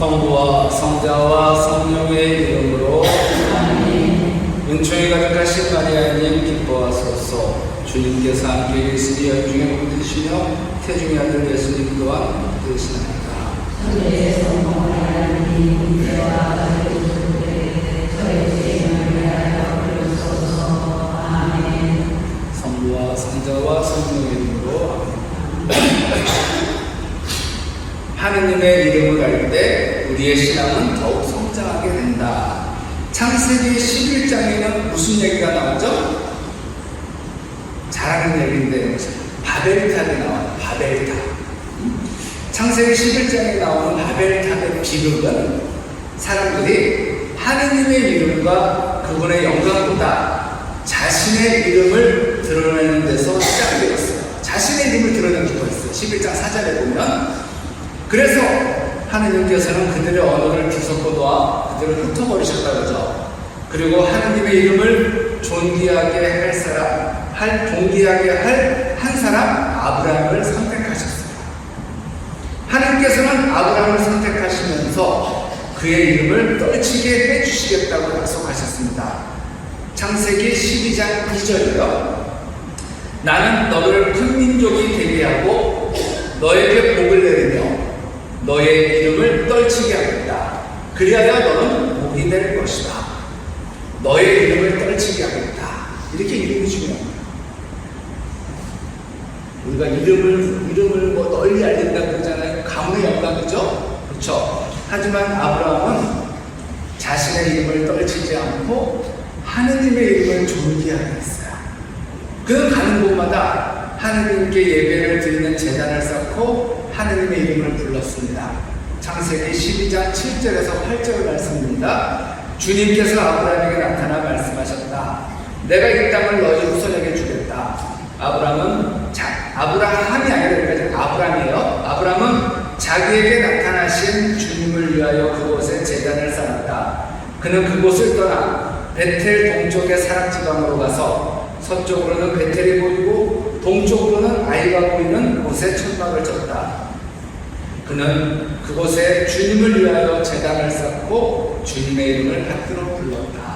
성부와 성자와 성령의 이름으로 아멘. 은총이 가득하신 마리아님 기뻐하소서. 주님께서 함께 계시니 여인 중에 복되시며 태중의 아들 예수님 또한 복되시나이다. 성부와 성자와 성령의 이름으로 아멘. 하느님의 이름을 알 때 우리의 신앙은 더욱 성장하게 된다. 창세기 11장에는 무슨 얘기가 나오죠? 잘하는 얘기인데 바벨탑이 나와요. 바벨탑. 창세기 11장에 나오는 바벨탑의 비극은 사람들이 하느님의 이름과 그분의 영광보다 자신의 이름을 드러내는 데서 시작되었어요. 자신의 이름을 드러내기도 했어요. 11장 4절에 보면. 그래서 하느님께서는 그들의 언어를 뒤섞어 놓아 그들을 흩어버리셨다고 하죠. 그리고 하느님의 이름을 존귀하게 할 사람, 존귀하게 할 한 사람 아브라함을 선택하셨어요. 하느님께서는 아브라함을 선택하시면서 그의 이름을 떨치게 해주시겠다고 약속하셨습니다. 창세기 12장 2절이요. 나는 너를 큰 민족이 되게 하고 너에게 복을 내리며 너의 이름을 떨치게 하겠다. 그리하여 너는 복이 될 것이다. 너의 이름을 떨치게 하겠다. 이렇게 이름이 중요합니다. 우리가 이름을 뭐 널리 알린다고 그러잖아요. 가문의 영광이죠? 그렇죠? 하지만 아브라함은 자신의 이름을 떨치지 않고 하느님의 이름을 존귀하게 했어요. 그는 가는 곳마다 하느님께 예배를 드리는 제단을 쌓고 하느님의 이름을 불렀습니다. 창세기 12장 7절에서 8절 말씀입니다. 주님께서 아브라함에게 나타나 말씀하셨다. 내가 이 땅을 너희 후손에게 주겠다. 아브라함이 아니라 여기까지 아브라함이에요. 아브라함은 자기에게 나타나신 주님을 위하여 그곳에 제단을 쌓았다. 그는 그곳을 떠나 베텔 동쪽의 사락지방으로 가서 서쪽으로는 베텔이 보이고 동쪽으로는 아이가 보이는 곳에 천막을 쳤다. 그는 그곳에 주님을 위하여 제단을 쌓고 주님의 이름을 받들어 불렀다.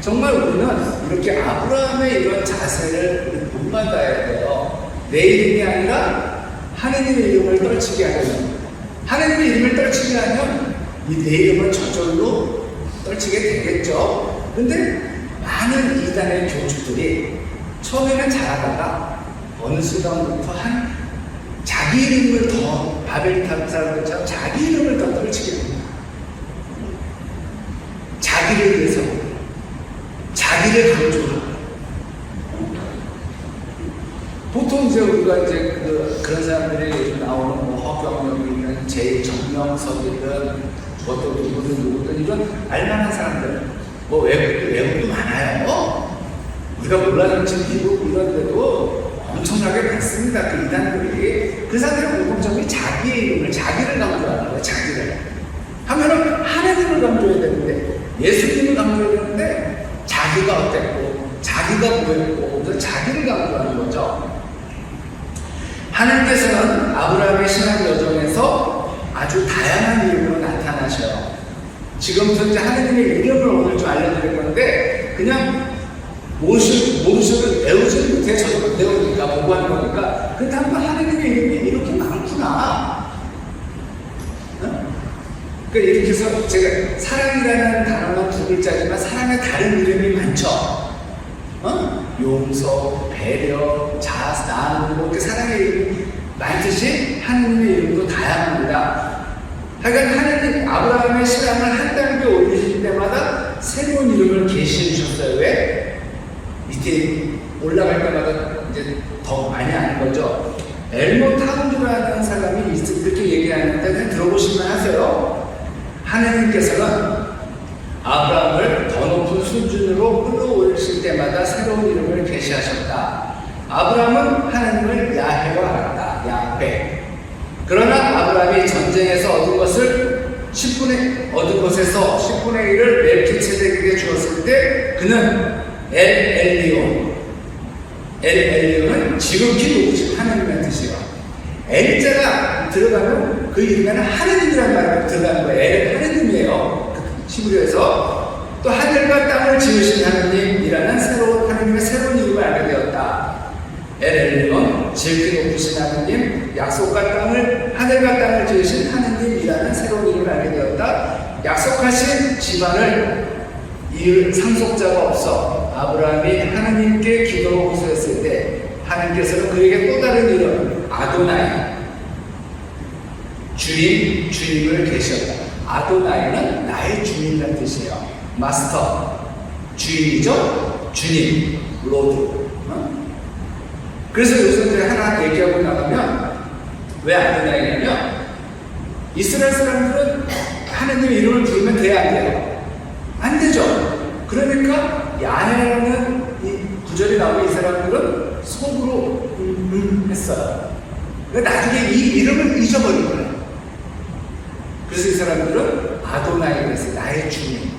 정말 우리는 이렇게 아브라함의 이런 자세를 본받아야 돼요. 내 이름이 아니라 하느님의 이름을 떨치게 하려면, 하느님의 이름을 떨치게 하면 이 내 이름은 저절로 떨치게 되겠죠. 근데 많은 이단의 교주들이 처음에는 잘하다가 어느 순간부터 자기 이름을 더 바벨탑 사람들처럼 자기 이름을 더 떨치게 됩니다. 자기를 위해서 자기를 강조하고 보통 이제 우리가 이제 그런 사람들이 나오는 허경영이 있는 제 정명석이든 또 누구든 이런 알만한 사람들 외국도 많아요. 우리가 몰라주는 미국 이런 데도 엄청나게 많습니다. 그 이단들이. 그 사람들의 공통점이 자기의 이름을, 자기를 강조하는 거예요. 자기를. 하면은 하나님을 강조해야 되는데, 예수님을 강조해야 되는데, 자기가 어땠고, 자기가 뭐였고, 자기를 강조하는 거죠. 하나님께서는 아브라함의 신앙 여정에서 아주 다양한 이름으로 나타나셔요. 지금부터 이제 하느님의 이름을 오늘 좀 알려드릴 건데, 그냥 모르셔도 외우지 못해. 저도 배우니까, 보고 하는 거니까. 근데 한번 하느님의 이름이 이렇게 많구나. 그러니까 이렇게 해서 제가 사랑이라는 단어는 두 글자지만 사랑의 다른 이름이 많죠. 용서, 배려, 나누고 이렇게 사랑의 이름이 많듯이 하느님의 이름도 다양합니다. 하여간 하느님 아브라함의 신앙을 한 단계 올리실 때마다 새로운 이름을 계시해 주셨어요. 왜? 밑에 올라갈 때마다 이제 더 많이 아는 거죠. 엘모 타운드라는 사람이 이렇게 얘기하는데 그냥 들어보시면 하세요. 하느님께서는 아브라함을 더 높은 수준으로 끌어올리실 때마다 새로운 이름을 계시하셨다. 아브라함은 하느님을 야훼로 알았다. 야훼. 그러나 아브라함이 전쟁에서 얻은 것에서 10분의 1을 멜키세덱에게 주었을 때 그는 엘엘리온은 지극히 높으신 하나님의 뜻이에요. 엘자가 들어가면 그 이름에는 하느님이라는 말이 들어가는 거예요. 엘은 하느님이에요. 히브리어에서. 또 하늘과 땅을 지으신 하느님이라는 하느님의 새로운 이름을 알게 되었다. 엘은 지극히 높으신 하느님, 하늘과 땅을 지으신 하느님이라는 새로운 이름을 알게 되었다. 약속하신 집안을 이을 상속자가 없어 아브라함이 하나님께 기도로 호소했을 때 하나님께서는 그에게 또 다른 이름 아도나이, 주님을 계셨다. 아도나이는 나의 주님이라는 뜻이에요. 마스터, 주인이죠. 주님, 로드. 그래서 요새 하나 얘기하고 나가면 왜 아도나이냐면 이스라엘 사람들은 하나님의 이름을 부르면 돼야 안 돼요? 안 되죠. 그러니까 야훼라는 이 구절이 나오면 이 사람들은 속으로 했어요. 그러니까 나중에 이 이름을 잊어버린 거예요. 그래서 이 사람들은 아도나이, 그래서 나의 주님.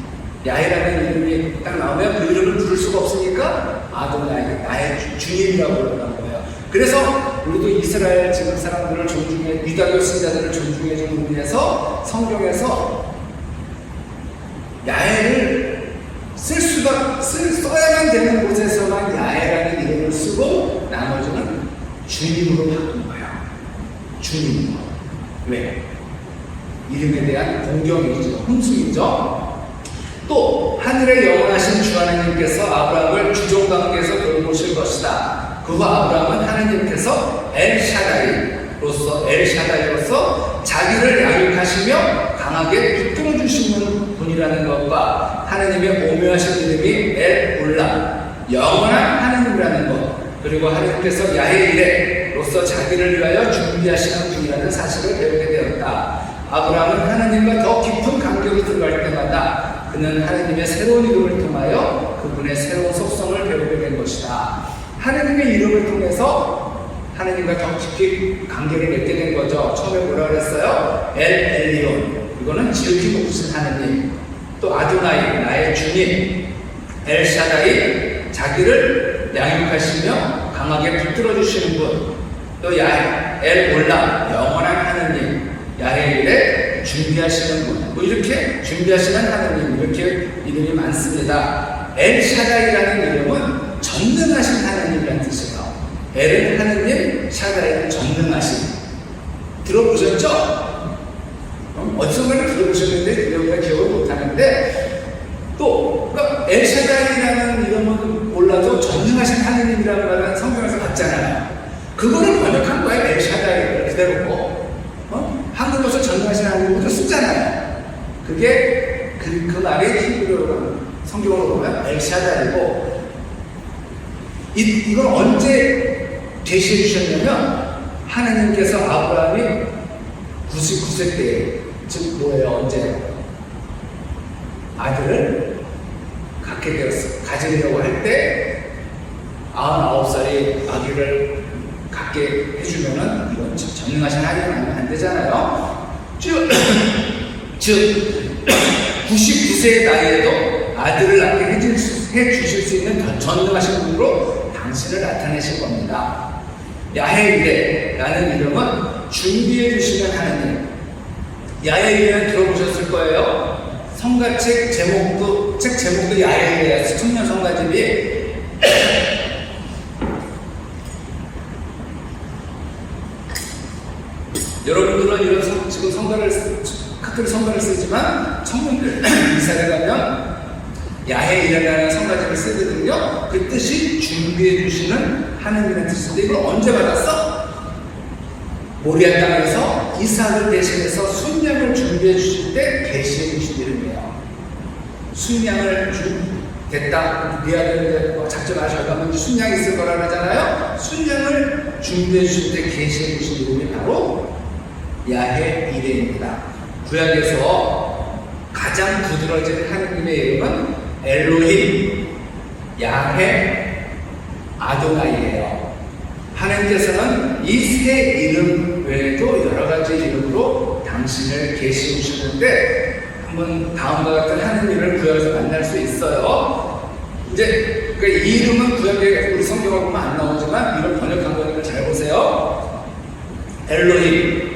야훼라는 이름이 딱 나오면 그 이름을 부를 수가 없으니까 아도나이, 나의 주님이라고 그런다는 거예요. 그래서 우리도 이스라엘 지금 사람들을 존중해, 유다교 신자들을 존중해 주는 의미에서 성경에서 야훼를 써야만 되는 곳에서만 야훼라는 이름을 쓰고 나머지는 주님으로 바꾼 거예요. 주님으로. 왜? 이름에 대한 동경이죠. 흥숭이죠. 또 하늘의 영원하신 주 하나님께서 아브라함을 주종관계에서 돌보실 것이다. 그 후 아브라함은 하나님께서 엘샤다이로서 자기를 양육하시며 강하게 붙들어 주시는 분이라는 것과 하나님의 오묘하신 이름이 엘올람, 영원한 하나님이라는 것, 그리고 하나님께서 야훼이레로서 자기를 위하여 준비하시는 분이라는 사실을 배우게 되었다. 아브라함은 하나님과 더 깊은 관계로 들어갈 때마다 그는 하나님의 새로운 이름을 통하여 그분의 새로운 속성을 배우게 된 것이다. 하나님의 이름을 통해서 하나님과 더 깊이 관계를 맺게 된 거죠. 처음에 뭐라 그랬어요? 엘리온, 이거는 지극히 높으신 하나님. 또 아도나이, 나의 주님. 엘샤다이, 자기를 양육하시며 강하게 붙들어 주시는 분. 또 엘올람, 영원한 하나님. 야훼일에 준비하시는 분. 뭐 이렇게 준비하시는 하나님, 이렇게 이름이 많습니다. 엘샤다이라는 이름은 전능하신 하나님이라는 뜻이에요. 엘은 하느님, 샤다이는 전능하신. 들어보셨죠? 어디선가는 들어보셨는데 우리가 기억을 못하는데, 또 그러니까 엘샤다이라는 이름은 몰라도 전능하신 하느님이라는 말은 성경에서 봤잖아요. 그거를 번역한 거예요. 엘샤다이를 그대로. 한글로서 전능하신 하나님으로 쓰잖아요. 그게 그 말이 히브리어로 성경으로 보면 엘샤다이고, 이걸 언제 제시해 주셨냐면 하나님께서 아브라함이 99세 때, 즉 뭐예요? 언제 아들을 가지려고 할 때 99살이 아기를 갖게 해주면은 이건 전능하신 하나님 아니면 안 되잖아요. 즉 99세의 나이에도 아들을 낳게 해주실 수 있는 전능하신 분으로 당신을 나타내실 겁니다. 야훼이레라는 이름은 준비해 주시는 하나님. 야훼이레는 들어보셨을 거예요. 성가책 제목도 야훼이레예요. 청년 성가집이 여러분들은 이런 지금 카톨릭 성가를 쓰지만 청년들 이사를 가면 야훼이레라는 성가집을 쓰거든요. 그 뜻이 준비해 주시는 하나님이라는 뜻인데, 이걸 언제 받았어? 모리아 땅에서 이삭을 대신해서 순양을 준비해 주실 때 계시해 주신 이름이에요. 순양을 됐다, 네 아들을 작정하셔 가면 순양이 있을 거라 그러잖아요. 순양을 준비해 주실 때 계시해 주신 이름이 바로 야훼이레입니다. 구약에서 가장 두드러진 하나님의 이름은 엘로힘, 야훼, 아도나이예요. 하나님께서는 이 세 이름 외에도 여러 가지 이름으로 당신을 계시해 주셨는데, 한번 다음과 같은 하느님을 구약에서 만날 수 있어요. 이제 그러니까 이 이름은 구약에 우리 성경을 보면 안 나오지만 이걸 번역한 거니까 잘 보세요. 엘로힘,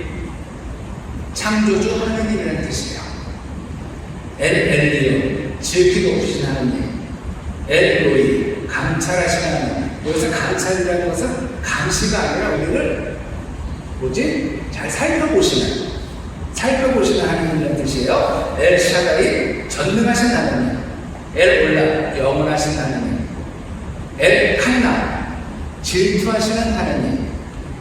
창조주 하느님이라는 뜻이에요. 엘 엘리오, 지극히 높으신 하느님. 엘로이, 감찰하시는 하느님. 여기서 감찰이라는 것은 감시가 아니라 우리를 잘 살펴보시는 하느님이라는 뜻이에요. 엘 샤다이, 전능하신 하느님. 엘 올라, 영원하신 하느님. 엘 칸나, 질투하시는 하느님.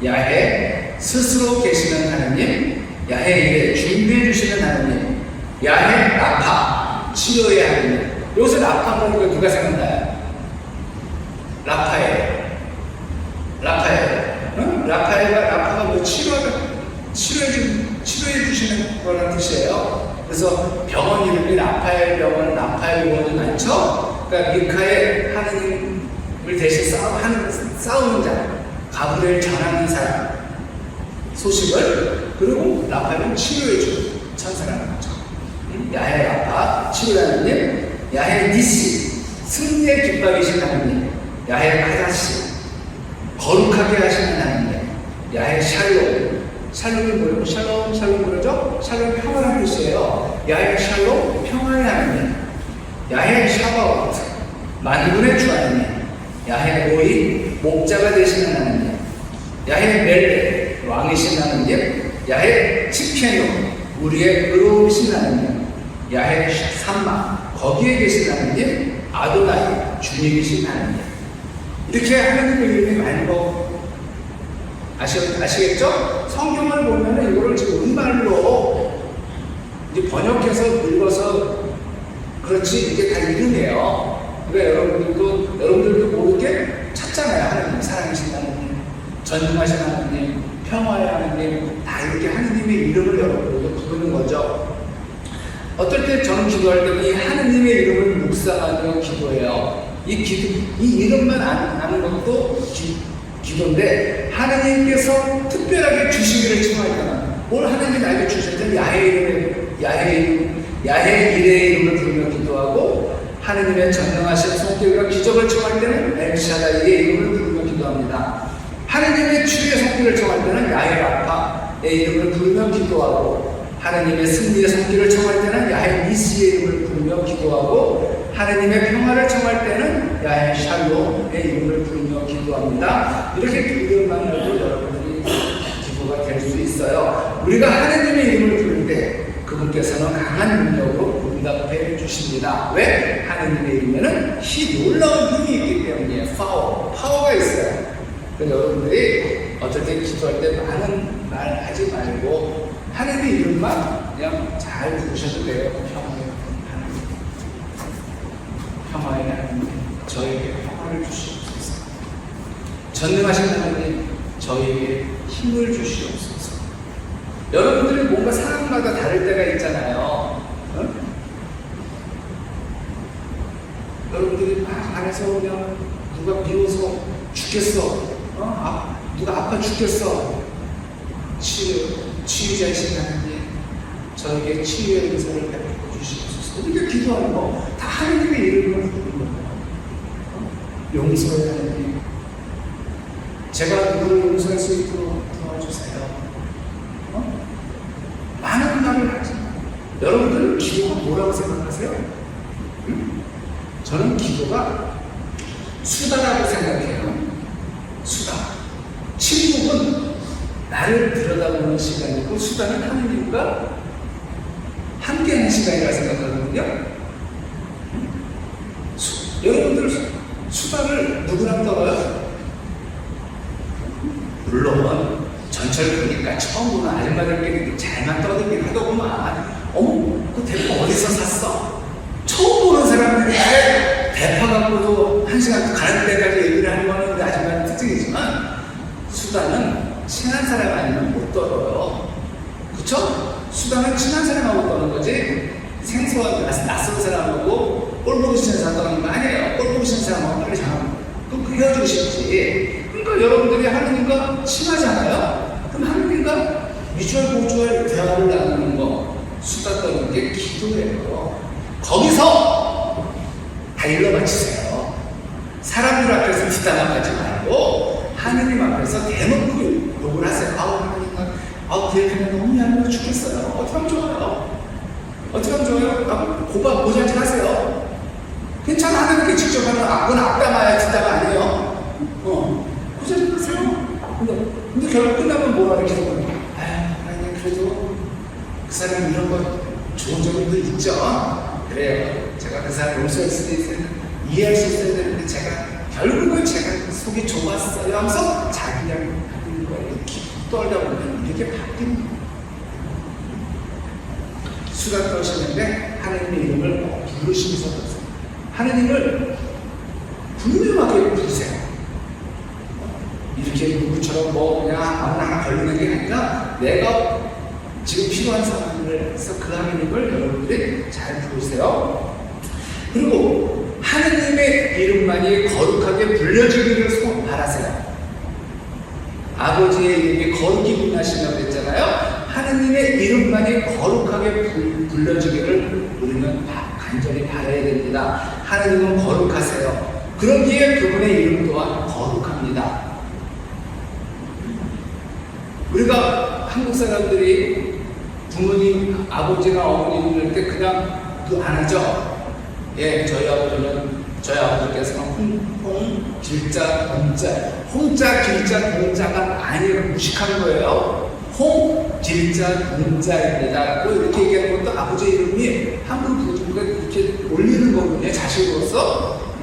야해, 스스로 계시는 하느님. 야해 일에 준비해 주시는 하느님. 야해 라파, 치료의 하느님. 여기서 라파라는 거 누가 생각나요? 라파가 뭐 치료해 주시는 거라는 뜻이에요. 그래서 병원 이름이 라파엘 병원, 라파엘 의원이 많죠? 그러니까 미카엘 하느님을 대신 싸우는 자, 가브리엘 전하는 사람, 소식을, 그리고 라파엘은 치료해 주는 천사라는 거죠. 야해 라파, 치료하는 님. 야해 니시, 승리의 깃발이신 하느님. 야해 가다시, 거룩하게 하시는 하느님. 야해 샬롬, 샬롬이 뭐예요? 샬롬 그러죠? 샬롬 평화라는 뜻이에요. 야해 샬롬, 평화의 하느님. 야해 샤바옷, 만군의 주 하느님. 야해 로이, 목자가 되시는 하느님. 야해 멜레, 왕이신 하느님. 야해 치케노, 우리의 의로우신 하느님. 야해 삼마, 거기에 계신 하느님. 아도나이, 주님이신 하느님. 이렇게 하느님의 이름이 많은 거 아시겠죠? 성경을 보면은 이거를 지금 은말로 이제 번역해서 읽어서 그렇지 이게 다 이름이에요. 그러니까 여러분들도 모르게 찾잖아요. 하느님, 사랑이신 하느님, 전능하신 하느님, 평화의 하느님, 다 이렇게 하느님의 이름을 여러분들도 부르는 거죠. 어떨 때 저는 기도할 때는 이 하느님의 이름을 묵상하며 기도해요. 이 이름만 아는 것도 기도인데, 하느님께서 특별하게 주시기를 청할 때는 뭘 하느님이 나에게 주셨든 야훼 일의 이름을 부르며 기도하고, 하느님의 전능하신 손길과 기적을 청할 때는 엘샤다이의 이름을 부르며 기도합니다. 하느님의 치유의 손길을 청할 때는 야훼 라파의 이름을 부르며 기도하고, 하느님의 승리의 손길을 청할 때는 야훼 니시의 이름을 부르며 기도하고, 하느님의 평화를 청할 때는 야훼 샬롬의 이름을 부르며 기도합니다. 이렇게 기도만으로도 여러분들이 기도가 될 수 있어요. 우리가 하느님의 이름을 부를 때 그분께서는 강한 능력으로 응답해 주십니다. 왜? 하느님의 이름에는 놀라운 힘이 있기 때문이에요. 파워가 있어요. 그래서 여러분들이 어쩔 때 기도할 때 많은 말 하지 말고 하느님의 이름만 그냥 잘 부르셔도 돼요. 평화의 하나님, 저에게 평화를 주시옵소서. 전능하신 하나님, 저에게 힘을 주시옵소서. 여러분들이 뭔가 상황마다 다를 때가 있잖아요. 여러분들이 막 안에서 그냥 누가 미워서 죽겠어. 누가 아파 죽겠어. 치유자이신 하나님, 저에게 치유의 은사를 베풀어 주시옵소서. 우리가 기도하는 거 다 하나님의 이름으로 부르는 거예요. 용서의 하나님, 제가 누구를 용서할 수 있도록 도와주세요. 많은 말을 하지. 여러분들은 기도가 뭐라고 생각하세요? 저는 기도가 수다라고 생각해요. 수다. 침묵은 나를 들여다보는 시간이고, 수다는 하느님과 함께하는 시간이라 생각하거든요. 여러분들 수다를 누구랑 떨어요? 물론 전철 보니까 처음 보는 아줌마들끼리 잘만 떠들긴 하더구만. 그 대파 어디서 샀어? 처음 보는 사람들이 대파 갖고도 1시간 가는 데까지 얘기를 하는 거는 우리 아줌마의 특징이지만, 수다는 친한 사람 아니면 못 떨어요. 그쵸? 수다는 친한 사람하고 떠는 거지, 생소한 낯선 사람하고 꼴 보기 싫은 사람 떠는 거 아니에요. 꼴 보기 싫은 사람하고 빨리 그럼 헤어지고 싶지. 그러니까 여러분들이 하느님과 친하잖아요. 그럼 하느님과 뮤추얼 대화를 나누는 거, 수다 떠는 게 기도예요. 거기서 다 일러 바치세요. 사람들 앞에서 부담하지 말고 하느님 앞에서 대놓고 욕을 하세요. 하느님 그 얘기는 너무 얄미워 죽겠어요. 어떻게 하면 좋아요? 어떻게 하면 좋아요? 고발지 하세요. 괜찮아. 하나님께 직접 하면 그건 악담아야 듣다가 아니에요. 고발지 하세요. 근데 결국 끝나면 뭐라 이렇게 되는 거예요? 하나님 그래도 그 사람 이런 거 좋은 점도 있죠. 그래요. 제가 그 사람 용서할 수도 있어요. 이해할 수 있어야 되는데 결국은 제가 속이 좁았어요 하면서 자기랑 바뀌는 거예요. 이렇게 떨다 보면 이렇게 바뀌는 거예요. 수다 떠시는데 하나님의 이름을 부르시면서 떠세요. 하나님을 분명하게 부르세요. 이렇게 누구처럼 그냥 아무나 걸리는 게 아니라 내가 지금 필요한 상황을 해서 그 하나님을 여러분들이 잘 부르세요. 그리고 하나님의 이름만이 거룩하게 불려지기를 바라세요. 아버지의 이름이 거룩히 분하신다고 했잖아요. 하나님의 이름만이 거룩하게 불려지기를 우리는 간절히 바라야 됩니다. 하나님은 거룩하세요. 그러기에 그분의 이름 또한 거룩합니다. 우리가 한국 사람들이 부모님, 아버지나 어머니 부를 때 그냥 안 하죠. 저희 아버지께서는 홍, 길자, 동자. 홍자, 길자, 동자가 아니라 무식한 거예요. 홍, 길자, 동자입니다. 이렇게 얘기하는 것도 아버지 이름이 한국 부모님과 이렇게 올리는 거거든요. 자식으로서.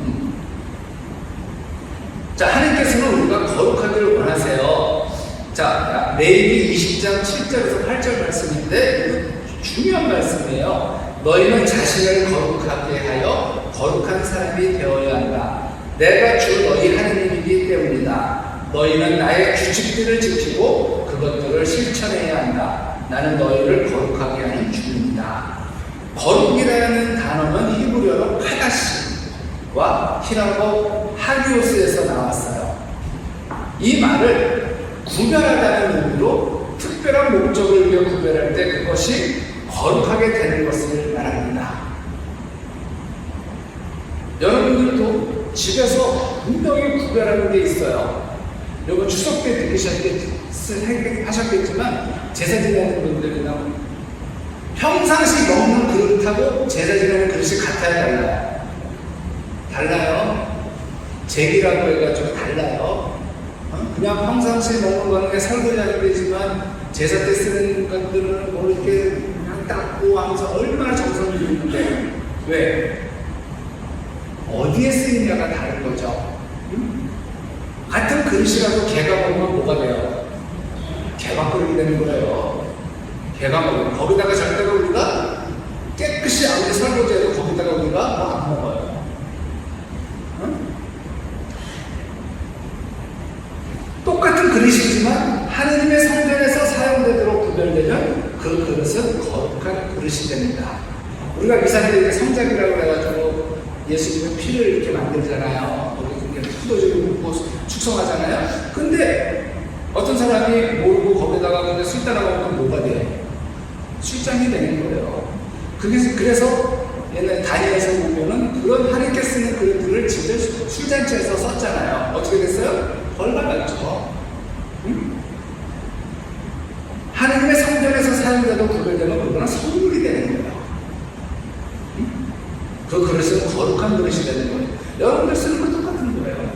자, 하나님께서는 우리가 거룩하기를 원하세요. 자, 레위기 20장 7절에서 8절 말씀인데 중요한 말씀이에요. 너희는 자신을 거룩하게 하여 거룩한 사람이 되어야 한다. 내가 주 너희 하나님이기 때문이다. 너희는 나의 규칙들을 지키고 그것들을 실천해야 한다. 나는 너희를 거룩하게 하는 주입니다. 거룩이라는 단어는 히브리어로 카다시와 히라고 하기오스에서 나왔어요. 이 말을 구별하다는 의미로 특별한 목적을 위해 구별할 때 그것이 거룩하게 되는 것을 말합니다. 여러분들도 집에서 분명히 구별하는 게 있어요. 여러분 추석 때 하셨겠지만 제사 지내는 분들이나 평상시 먹는 그릇하고 제사 지내는 그릇이 같아야 달라요. 제기라고 해가지고 달라요. 그냥 평상시 먹는 거는 설거지하는 되지만 제사 때 쓰는 것들은 이렇게 그냥 닦고 하면서 얼마나 정성이 있는데 왜? 어디에 쓰이냐가 다른 거죠. 같은 그릇이라도 개가 먹으면 뭐가 돼요? 개밥그릇이 되는 거예요. 개가 먹으면 거기다가 절대로 우리가 깨끗이 아무리 설거지해도 거기다가 우리가 안 먹어요. 똑같은 그릇이지만 하느님의 성전에서 사용되도록 구별되면 그 그릇은 거룩한 그릇이 됩니다. 우리가 미사일에 성장이라고 해가지고 예수님의 피를 이렇게 만들잖아요. 포도주를 붓고 축성하잖아요. 근데 어떤 사람이 모르고 거기다가 근데 술 따라 먹으면 뭐가 돼요? 술장이 되는 거예요. 그래서 옛날 다니엘서 보면은 그런 하나님께 쓰는 그릇들을 진짜 술잔치에서 썼잖아요. 어떻게 됐어요? 벌 받았죠. 하나님의 성전에서 사용되는 구별되는 그거는 선물이 되는 거예요. 그 그릇은 거룩한 그릇이 되는 거예요. 여러분들 쓰는 거 똑같은 거예요.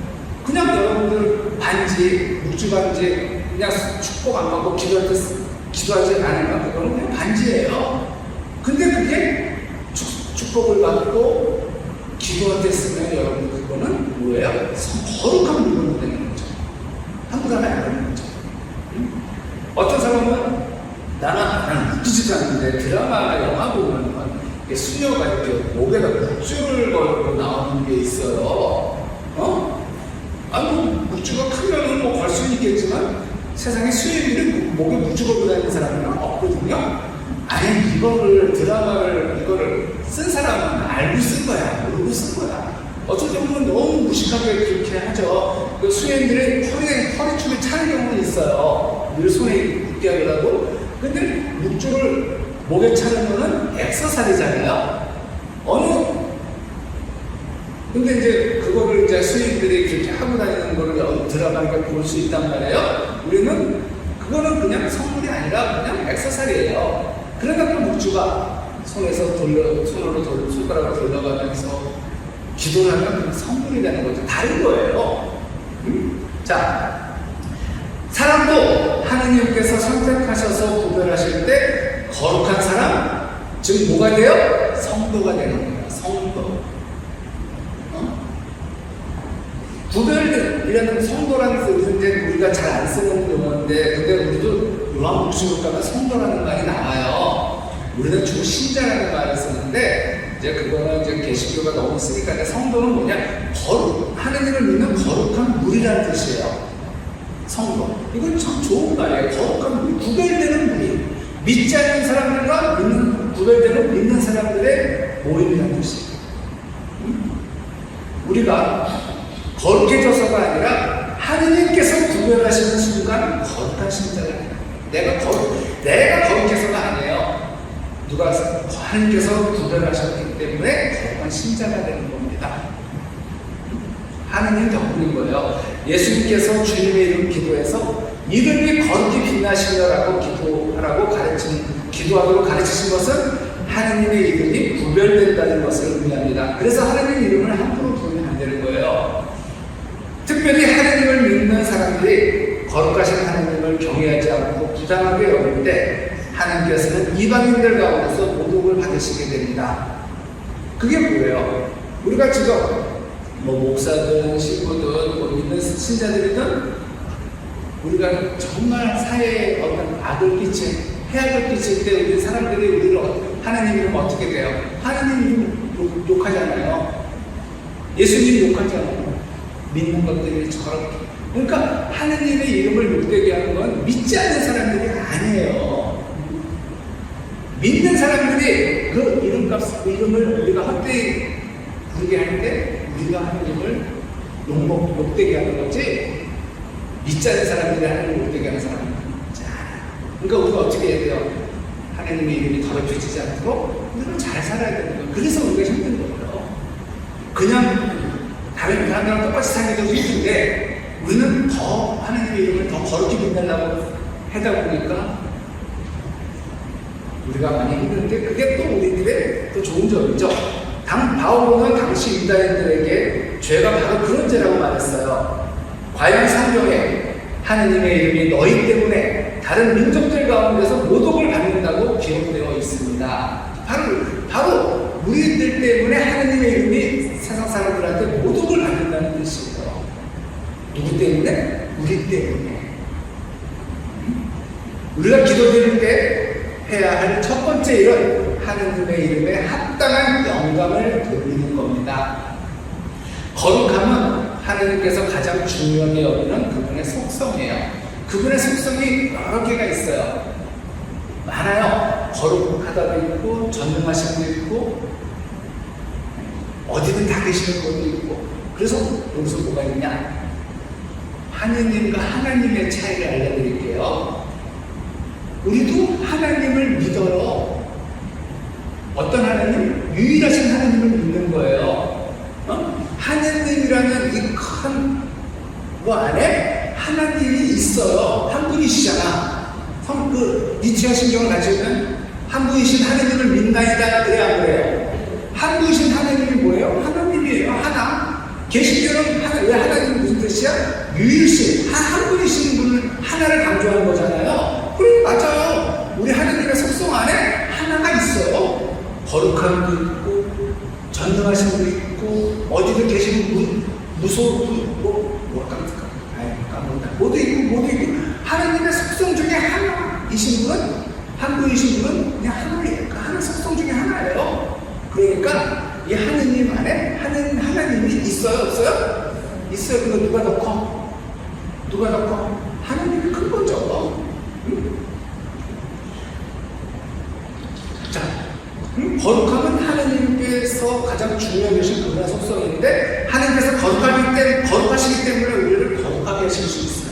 그냥 여러분들 반지, 묵주 반지, 그냥 축복 안 받고 기도하지 않으면 그거는 그냥 반지예요. 근데 그게 축복을 받고 기도할 때 쓰면 여러분 그거는 뭐예요? 거룩한 물건이 되는 거죠. 한국 사람이 안 하는 거죠. 어떤 사람은 나는 웃기지도 않는데 드라마나 영화 보면 수녀가 이렇게 목에다 묵주를 걸고 나오는 게 있어요. 묵주가 크면은 걸 수는 있겠지만 세상에 수녀들이 목에 묵주 걸고 다니는 사람은 없거든요. 아니 이거를 쓴 사람은 알고 쓴 거야, 모르고 쓴 거야. 어쩔 경우는 너무 무식하게 그렇게 하죠. 그 수녀들이 허리춤에 차는 경우는 있어요. 늘 손에 묶게 하려고. 근데 묵주를 목에 차는 거는 액세서리잖아요. 근데 이제 그거를 이제 수인들이 그렇게 하고 다니는 거를 드라마니까 볼 수 있단 말이에요. 우리는 그거는 그냥 선물이 아니라 그냥 액세서리예요. 그러니까 그 목주가 손으로 손가락을 돌려가면서 기도를 하면 그 선물이 되는 거죠. 다른 거예요. 자, 사람도 하느님께서 선택하셔서 구별하실 때 거룩한 사람, 즉 뭐가 돼요? 성도가 되는 거예요. 성도. 구별이라는 성도라는 뜻은 우리가 잘 안 쓰는 용어인데, 근데 우리도 요한복음을 가면 성도라는 말이 나와요. 우리는 주로 신자라는 말을 쓰는데, 이제 그거는 이제 개신교가 너무 쓰니까, 성도는 뭐냐? 하느님을 믿는 거룩한 무리라는 뜻이에요. 성도. 이건 참 좋은 말이에요. 거룩한 무리, 구별되는 무리. 믿지 않는 사람들과 구별되는 믿는 사람들의 모임이라는 뜻이에요. 우리가 거룩해져서가 아니라 하느님께서 구별하시는 순간 거룩한 신자예요. 내가 거룩해서가 아니에요. 하느님께서 구별하셨기 때문에 거룩한 신자가 되는 겁니다. 하느님 덕분인 거예요. 예수님께서 주님의 이름 기도해서 이름이 거룩히 빛나시려라고 기도하도록 가르치신 것은 하느님의 이름이 구별된다는 것을 의미합니다. 그래서 하느님 이름을 함부로 부르면 안 되는 거예요. 특별히 하느님을 믿는 사람들이 거룩하신 하느님을 경외하지 않고 부당하게 여길 때 하느님께서는 이방인들 가운데서 모독을 받으시게 됩니다. 그게 뭐예요? 우리가 지금 목사든 신부든 믿는 신자들이든 우리가 정말 사회에 어떤 해악을 끼칠 때 우리 사람들이 하나님 이름 어떻게 돼요? 하나님 이름 욕하잖아요. 예수님 욕하잖아요. 믿는 것들이 저렇게. 그러니까 하나님의 이름을 욕되게 하는 건 믿지 않는 사람들이 아니에요. 믿는 사람들이 그 이름을 우리가 헛되이 부르게 할 때 우리가 하나님을 욕되게 하는 거지, 믿지 않는 사람들이 하나님을 욕되게 하는 사람입니다. 그러니까 우리가 어떻게 해야 돼요? 하나님의 이름이 더럽혀지지 않도록 우리는 잘 살아야 되는 거예요. 그래서 우리가 힘든 거예요. 그냥 다른 사람들랑 똑같이 살기도 힘든데 우리는 더 하나님의 이름을 더 거룩히 빛내려고 하다 보니까 우리가 많이 힘든데, 그게 또 우리들의 또 좋은 점이죠. 바울은 당시 유다인들에게 죄가 바로 그런 죄라고 말했어요. 과연 성경에 하느님의 이름이 너희 때문에 다른 민족들 가운데서 모독을 받는다고 기록되어 있습니다. 바로 우리들 때문에 하느님의 이름이 세상 사람들한테 모독을 받는다는 뜻이에요. 누구 때문에? 우리 때문에. 우리가 기도드릴 때 해야 할 첫 번째 일은 하느님의 이름에 합당한 영감을 돌리는 겁니다. 거룩함은 하느님께서 가장 중요하게 여기는 그분의 속성이에요. 그분의 속성이 여러 개가 있어요. 많아요. 거룩하다도 있고, 전능하신 것도 있고, 어디든 다 계시는 것도 있고. 그래서 여기서 뭐가 있냐? 하느님과 하나님의 차이를 알려드릴게요. 우리도 하나님을 믿어요. 어떤 하나님? 유일하신 하나님을 믿는 거예요. 하느님이라는 이 큰 뭐 안에 하나님이 있어요. 한 분이시잖아. 니치아 신경을 가지면 한 분이신 하나님을 믿나이다, 그래 안 그래요? 한 분이신 하나님이 뭐예요? 하나님이에요. 하나. 개신교는 왜 하나님이 무슨 뜻이야? 유일신, 한 분이신 분을 하나를 강조하는 거잖아요. 그래, 맞아요. 우리 하나님의 속성 안에 하나가 있어요. 거룩함도 있고, 전능하신 분도 있고, 어디든 계시는 모두 있고, 하나님의 속성 중에 하나이신 분은, 한 분이신 분은 그냥 하나예요. 하나 속성 중에 하나예요. 그러니까 이 하느님 안에 하나님이 있어요, 없어요? 있어요. 그거 누가 더 커? 누가 더 커? 하나님이 큰 거죠. 자, 거룩함은 하나님께서 가장 중요하신 그분의 속성인데, 하나님께서 거룩하시기 때문에 우리를 거룩하게 하실 수 있어요.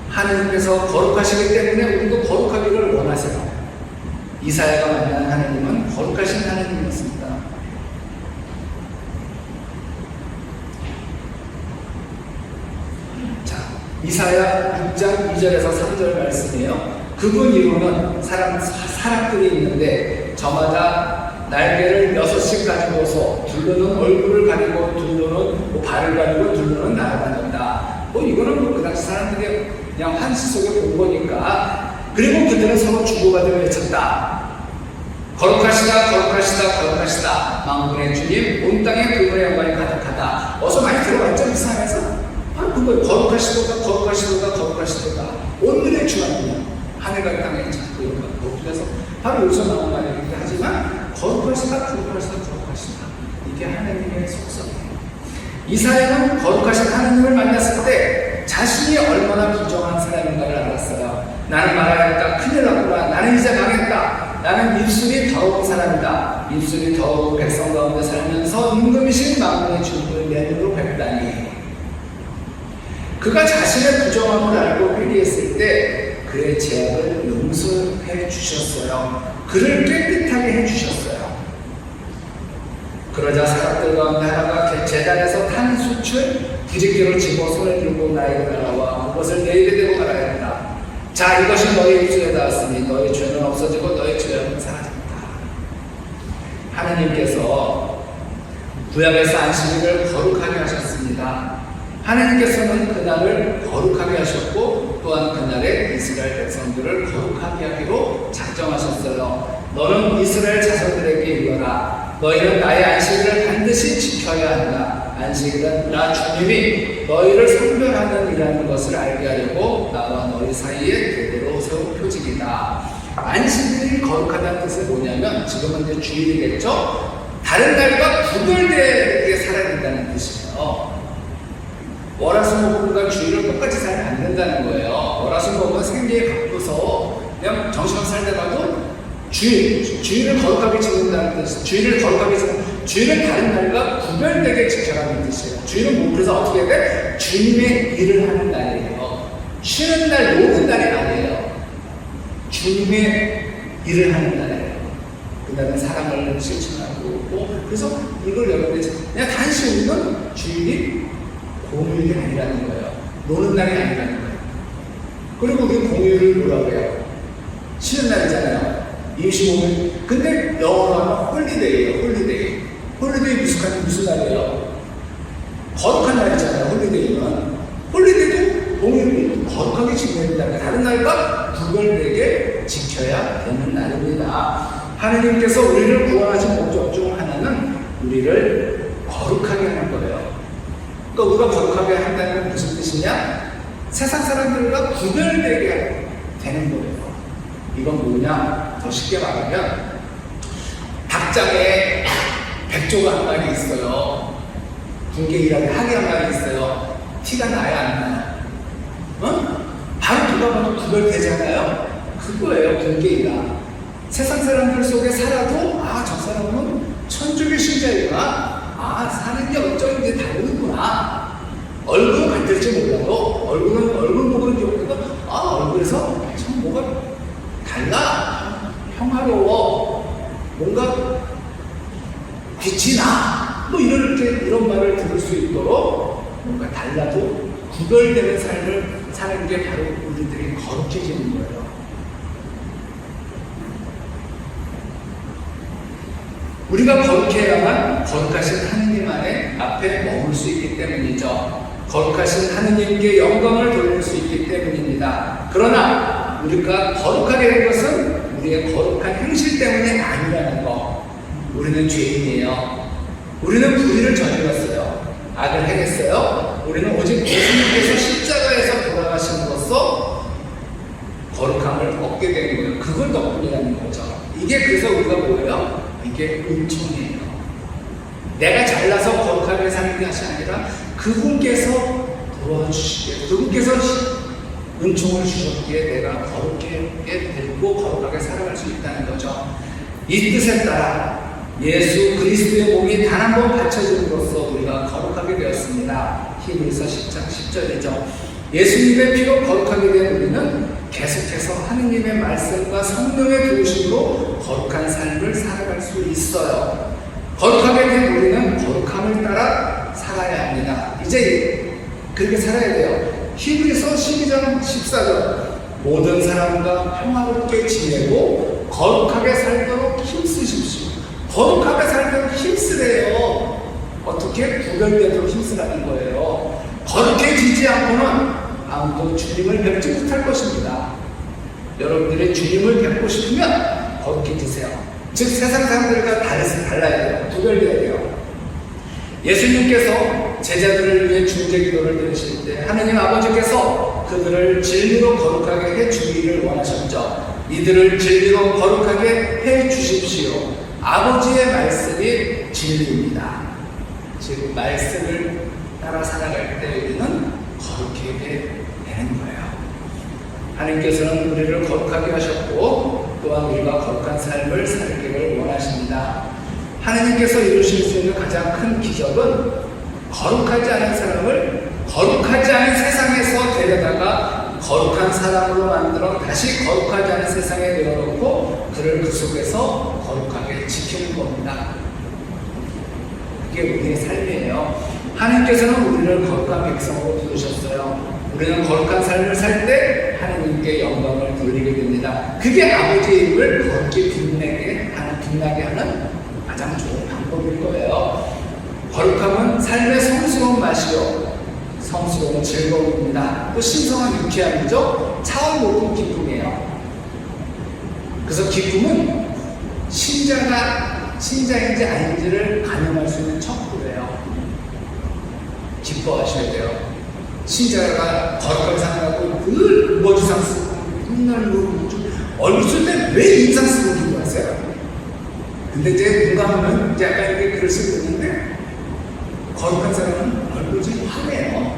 하나님께서 거룩하시기 때문에 우리도 거룩하기를 원하세요. 이사야가 만난 하나님은 거룩하신 하나님이었습니다. 자, 이사야 6장 2절에서 3절 말씀이에요. 그분 이루는 사람들이 있는데 저마다 날개를 6씩 가지고서 둘러는 얼굴을 가리고 둘러는 발을 가리고 둘러는 날아다닌다. 이거는 그 당시 사람들이 그냥 환시 속에 본 거니까. 그리고 그들은 서로 주고받으며 외쳤다. 거룩하시다 거룩하시다 거룩하시다 만군의 주님, 온 땅에 그분의 영광이 가득하다. 어서 많이 들어봤죠? 이 사람에서? 그거 거룩하시도다 거룩하시도다 거룩하시도다. 오늘의 주하느냐 하늘과 땅에 자꾸 이런 거. 그래서 바로 여기서 나온 말이기도 하지만 거룩하시다 거룩하시다 거룩하시다, 이게 하나님의 속성이에요. 이사야는 거룩하신 하나님을 만났을 때 자신이 얼마나 부정한 사람인가를 알았어요. 나는 말하였다. 큰일 났구나. 나는 이제 망했다. 나는 입술이 더러운 사람이다. 입술이 더러운 백성 가운데 살면서 임금이신 만군의 주님을 내 눈으로 뵙다니. 그가 자신의 부정함을 알고 회개했을 때 그의 죄악을 용서해 주셨어요. 그를 깨끗하게 해주셨어요. 그러자 사람들 가운데 하나가 제단에서 탄 숯을 부직기로 집어 손에 들고 나에게 날아와 그것을 내게 대고 말하였다. 자, 이것이 너희 입술에 닿았으니 너희 죄는 없어지고 너희 죄악은 사라진다. 하나님께서 구약에서 안식일을 거룩하게 하셨습니다. 하나님께서는 그날을 거룩하게 하셨고 또한 그날에 이스라엘 백성들을 거룩하게 하기로 작정하셨어요. 너는 이스라엘 자손들에게 이르라. 너희는 나의 안식일을 반드시 지켜야 한다. 안식일은 나 주님이 너희를 선별하는 이라는 것을 알게 하려고 나와 너희 사이에 대대로 세운 표징이다. 안식일이 거룩하다는 뜻은 뭐냐면 지금은 이제 주일이겠죠? 다른 날과 구별되게 살아야 된다는 뜻이에요. 월화수목금과 주일을 똑같이 살면 안 된다는 거예요. 월화수목금은 생계에 바쁘서 그냥 정신없이 살다가도 주일을 거룩하게 지킨다는 뜻. 주일을 거룩하게 지키는, 주일은 다른 날과 구별되게 지켜라는 뜻이에요. 주일은 뭐 그래서 어떻게 해야 돼? 주님의 일을 하는 날이에요. 쉬는 날, 노는 날이 아니에요. 주님의 일을 하는 날이에요. 그다음에 사랑을 실천하고, 그래서 이걸 여러분들 그냥 단시 우리는 주일이 공휴일이 아니라는 거예요. 노는 날이 아니라는 거예요. 그리고 우리 공휴일을 뭐라고 해요? 쉬는 날이잖아요. 25일. 근데 영어로 하면 홀리데이예요. 홀리데이. 홀리데이 무슨 날이에요? 거룩한 날이잖아요. 홀리데이는. 홀리데이도 공휴일이 거룩하게 지켜야 된다. 다른 날과 구별되게 지켜야 되는 날입니다. 하나님께서 우리를 구원하신 목적 중 하나는 우리를 거룩하게 하는 거예요. 그러니까 우리가 거룩하게 한다는 건 무슨 뜻이냐? 세상 사람들과 구별되게 되는 거예요. 이건 뭐냐? 더 쉽게 말하면 닭장에 백조가 한 마리 있어요. 군계 일하게 하게 한 마리 있어요. 티가 나야 안 나요? 바로 누가 봐도 구별되잖아요. 그거예요. 군계 일하. 세상 사람들 속에 살아도 저 사람은 천주교 신자이구나. 사는 게 어쩐지 다르구나. 얼굴은 같을지 몰라도 얼굴 보고는 기억해도 얼굴에서 참 뭐가 달라. 평화로워. 뭔가 빛이 나. 이런 말을 들을 수 있도록 뭔가 달라도 구별되는 삶을 사는 게 바로 우리들이 거룩해지는 거예요. 우리가 거룩해야만 거룩하신 하느님 안에 앞에 머물 수 있기 때문이죠. 거룩하신 하느님께 영광을 돌릴 수 있기 때문입니다. 그러나 우리가 거룩하게 된 것은 우리의 거룩한 행실 때문이 아니라는 거. 우리는 죄인이에요. 우리는 불의를 저질렀어요. 악을 행했어요. 우리는 오직 예수님께서 십자가에서 돌아가심으로써 거룩함을 얻게 된 거예요. 그걸 덕분이라는 거죠. 이게 그래서 우리가 뭐예요? 이게 은총이에요. 내가 잘나서 거룩하게 사는 것이 아니라 그분께서 도와주시기에, 그분께서 은총을 주셨기에 내가 거룩하게 되고 거룩하게 살아갈 수 있다는 거죠. 이 뜻에 따라 예수 그리스도의 몸이 단 한 번 바쳐짐으로써 우리가 거룩하게 되었습니다. 히브리서 10장 10절이죠. 예수님의 피로 거룩하게 된 우리는 계속해서 하느님의 말씀과 성령의 도우심으로 거룩한 삶을 살아갈 수 있어요. 거룩하게 된 우리는 거룩함을 따라 살아야 합니다. 이제 그렇게 살아야 돼요. 히브리서 12장 14절 모든 사람과 평화롭게 지내고 거룩하게 살도록 힘쓰십시오. 거룩하게 살도록 힘쓰래요. 어떻게? 구별되도록 힘쓰라는 거예요. 거룩해지지 않고는 아무도 주님을 뵙지 못할 것입니다. 여러분들이 주님을 뵙고 싶으면 거룩해지세요. 즉 세상 사람들과 달라야 돼요. 구별돼야 돼요. 예수님께서 제자들을 위해 중재 기도를 드리실 때 하느님 아버지께서 그들을 진리로 거룩하게 해 주기를 원하셨죠. 이들을 진리로 거룩하게 해 주십시오. 아버지의 말씀이 진리입니다. 즉 말씀을 따라 살아갈 때 우리는 거룩하게 되는 거예요. 하나님께서는 우리를 거룩하게 하셨고 또한 우리가 거룩한 삶을 살기를 원하십니다. 하나님께서 이루실 수 있는 가장 큰 기적은 거룩하지 않은 사람을 거룩하지 않은 세상에서 데려다가 거룩한 사람으로 만들어 다시 거룩하지 않은 세상에 내어놓고 그를 그 속에서 거룩하게 지키는 겁니다. 그게 우리의 삶이에요. 하나님께서는 우리를 거룩한 백성으로 부르셨어요. 우리는 거룩한 삶을 살 때 하나님께 영광을 돌리게 됩니다. 그게 아버지의 이름을 거룩히 빛나게 하는 가장 좋은 방법일 거예요. 거룩함은 삶의 성스러운 맛이요, 성스러운 즐거움입니다. 또 신성한 유쾌함이죠. 차원 높은 기쁨이에요. 그래서 기쁨은 신자인지 아닌지를 가늠할 수 있는 척도예요. 기뻐하셔야 돼요. 신자가 거룩하게 살아가고 늘 머리상 쓰고 맨날 얼굴 쓸 때 왜 인상 쓰고 기도하세요? 근데 이제 공감하면 이제 약간 이렇게 글을 쓰고 있는데 거룩한 사람은 얼굴이 좀 환해요.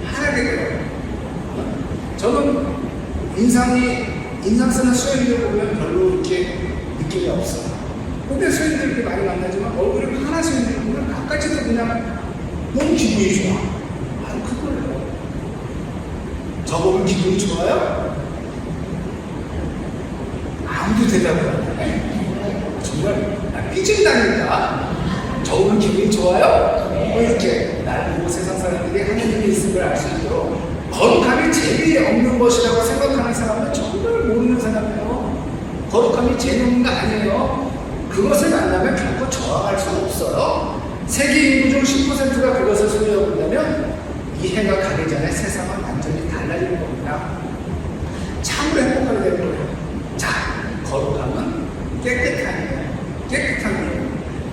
환하게 돼요. 저는 인상 쓰는 수행들 보면 별로 이렇게 느낌이 없어요. 근데 수행들 이렇게 많이 만나지만 얼굴이 환한 수행들 보면 가까이도 그냥 너무 기분이 좋아. 바로 그거예요. 저보면 기분이 좋아요? 아무도 대답을 안 해. 정말 삐진다니까. 저보면 기분이 좋아요? 이렇게 날 보고 세상 사람들이 하나님이 있음을 알 수 있도록 거룩함이 재미없는 것이라고 생각하는 사람은 정말 모르는 사람이에요. 거룩함이 재미없는 거 아니에요. 그것을 만나면 결코 저항할 수는 없어요. 세계 인구 중 10%가 그것을 소유하고 있다면 이 해가 가기 전에 세상은 완전히 달라지는 겁니다. 참으로 행복하게 되는 거예요. 자, 거룩함은 깨끗한 거예요.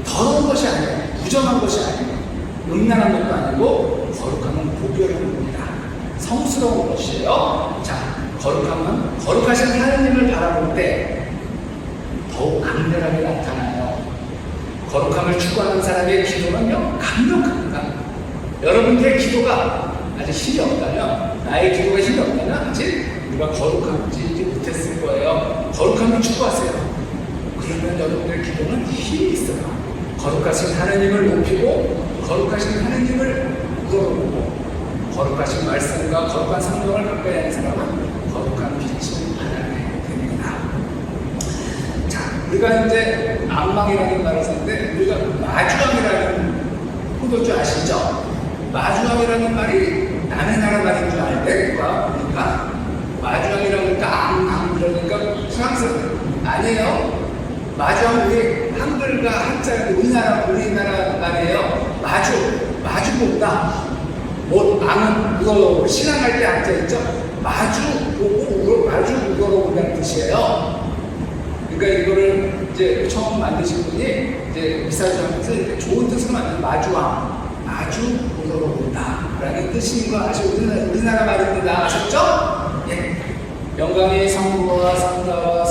더러운 것이 아니에요. 부정한 것이 아니에요. 음란한 것도 아니고 거룩함은 보별한 겁니다. 성스러운 것이에요. 자, 거룩함은 거룩하신 하나님을 바라볼 때 더욱 강렬하게 나타나요. 거룩함을 추구하는 사람의 기도는요, 강력합니다. 여러분들의 기도가 아직 힘이 없다면, 나의 기도가 힘이 없다면 아직 우리가 거룩함지 못했을 거예요. 거룩함을 추구하세요. 그러면 여러분들의 기도는 힘이 있어요. 거룩하신 하나님을 높이고 거룩하신 하나님을 우러러보고 거룩하신 말씀과 거룩한 성경을 가까이 하는 사람은 거룩한 빛을 발하게 됩니다. 자, 우리가 이제 안망이라는 말을 쓰는데 우리가 마주왕이라는 포도주 아시죠? 마주왕이라는 말이 남의 나라 말인 줄 알때 우리가 마주왕이라고 하니까 앙 그러니까 프랑스 아니에요. 마주왕 우리 한글과 한자가 우리나라 말이에요. 마주보다 앙은 우러러 신앙할 때 앉아 있죠. 마주보고 마주 우러러본다는 뜻이에요. 그러니까 이거를 이제 처음 만드신 분이 이제 미사주하면서 이렇게 좋은 뜻으로 만든 마주 우러러본다라는 뜻인 거 아시죠? 우리나라 말입니다. 아셨죠? 예. 영광이 성부와 성자와